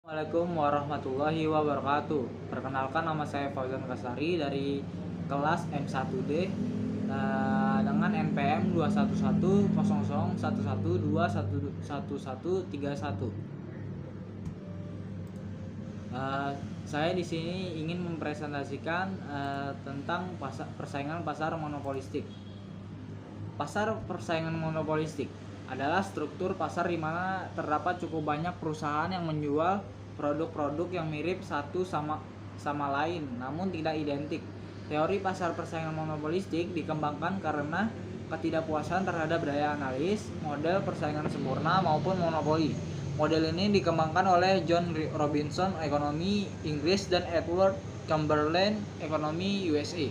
Assalamualaikum warahmatullahi wabarakatuh. Perkenalkan, nama saya Fauzan Kasari dari kelas M1D dengan NPM 2110011211131. Saya di sini ingin mempresentasikan tentang persaingan pasar monopolistik. Pasar persaingan monopolistik adalah struktur pasar di mana terdapat cukup banyak perusahaan yang menjual produk-produk yang mirip satu sama lain namun tidak identik. Teori pasar persaingan monopolistik dikembangkan karena ketidakpuasan terhadap daya analis, model persaingan sempurna maupun monopoli. Model ini dikembangkan oleh John Robinson, ekonomi Inggris, dan Edward Chamberlain, ekonomi USA,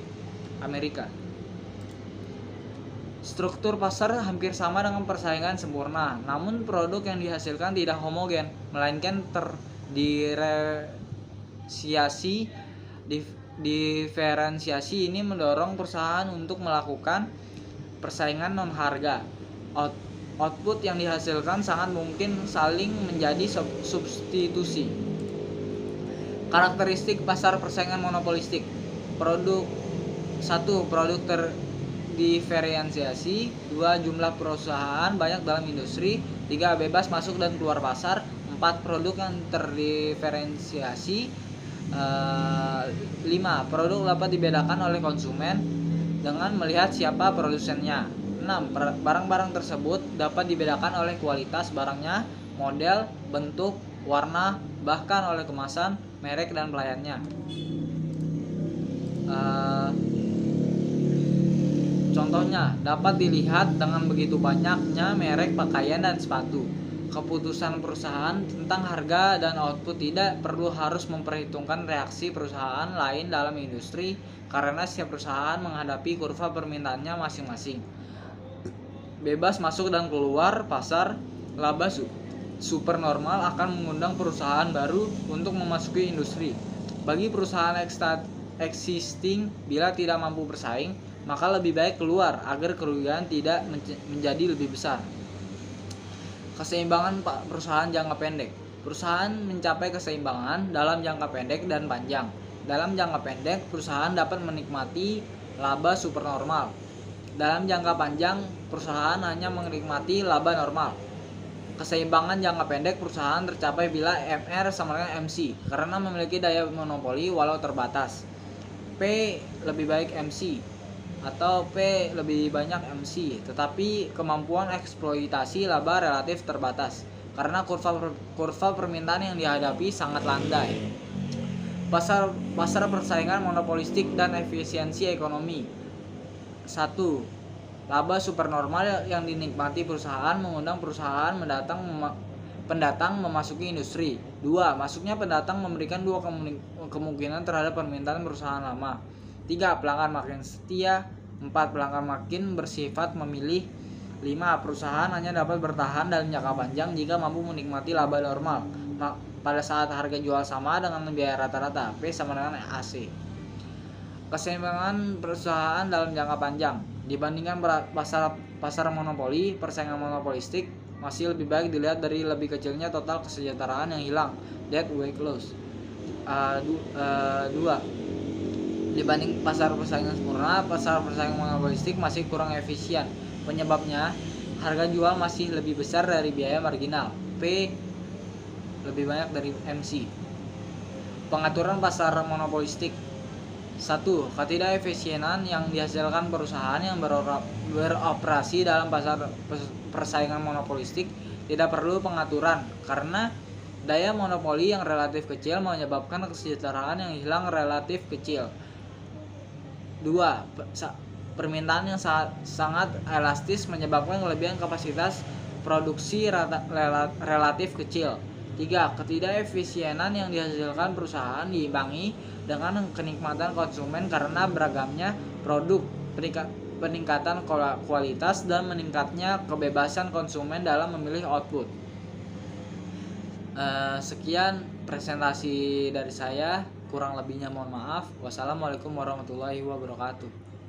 Amerika. Struktur pasar hampir sama dengan persaingan sempurna, namun produk yang dihasilkan tidak homogen, melainkan Diferensiasi ini mendorong perusahaan untuk melakukan persaingan non-harga. Output yang dihasilkan sangat mungkin saling menjadi substitusi. Karakteristik pasar persaingan monopolistik. 1. Produk terdiferensiasi. 2. Jumlah perusahaan banyak dalam industri. 3. Bebas masuk dan keluar pasar. 4. Produk yang terdiferensiasi. 5. Produk dapat dibedakan oleh konsumen dengan melihat siapa produsennya. 6. Barang-barang tersebut dapat dibedakan oleh kualitas barangnya, model, bentuk, warna, bahkan oleh kemasan, merek, dan pelayannya. Contohnya dapat dilihat dengan begitu banyaknya merek pakaian dan sepatu. Keputusan perusahaan tentang harga dan output tidak perlu harus memperhitungkan reaksi perusahaan lain dalam industri karena setiap perusahaan menghadapi kurva permintaannya masing-masing. Bebas masuk dan keluar pasar. Laba supernormal akan mengundang perusahaan baru untuk memasuki industri. Bagi perusahaan existing, bila tidak mampu bersaing, maka lebih baik keluar agar kerugian tidak menjadi lebih besar. Keseimbangan perusahaan jangka pendek. Perusahaan mencapai keseimbangan dalam jangka pendek dan panjang. Dalam jangka pendek, perusahaan dapat menikmati laba supernormal. Dalam jangka panjang, perusahaan hanya menikmati laba normal. Keseimbangan jangka pendek perusahaan tercapai bila MR sama dengan MC karena memiliki daya monopoli walau terbatas. P lebih baik MC atau P lebih banyak MC, tetapi kemampuan eksploitasi laba relatif terbatas karena kurva permintaan yang dihadapi sangat landai. Pasar persaingan monopolistik dan efisiensi ekonomi. 1. Laba supernormal yang dinikmati perusahaan mengundang perusahaan pendatang memasuki industri. 2. Masuknya pendatang memberikan dua kemungkinan terhadap permintaan perusahaan lama. 3. Pelanggan makin setia. 4. Pelanggan makin bersifat memilih. 5. Perusahaan hanya dapat bertahan dalam jangka panjang jika mampu menikmati laba normal pada saat harga jual sama dengan biaya rata-rata. P sama dengan AC. Keseimbangan perusahaan dalam jangka panjang. Dibandingkan pasar monopoli, persaingan monopolistik masih lebih baik dilihat dari lebih kecilnya total kesejahteraan yang hilang, dead weight loss. 2. Dibanding pasar persaingan sempurna, pasar persaingan monopolistik masih kurang efisien. Penyebabnya, harga jual masih lebih besar dari biaya marginal. P lebih banyak dari MC. Pengaturan pasar monopolistik. 1. Ketidakefisienan yang dihasilkan perusahaan yang beroperasi dalam pasar persaingan monopolistik tidak perlu pengaturan karena daya monopoli yang relatif kecil menyebabkan kesejahteraan yang hilang relatif kecil. 2. Permintaan yang sangat elastis menyebabkan kelebihan kapasitas produksi relatif kecil. 3. Ketidakefisienan yang dihasilkan perusahaan diimbangi dengan kenikmatan konsumen karena beragamnya produk, peningkatan kualitas, dan meningkatnya kebebasan konsumen dalam memilih output. Sekian presentasi dari saya, kurang lebihnya mohon maaf. Wassalamualaikum warahmatullahi wabarakatuh.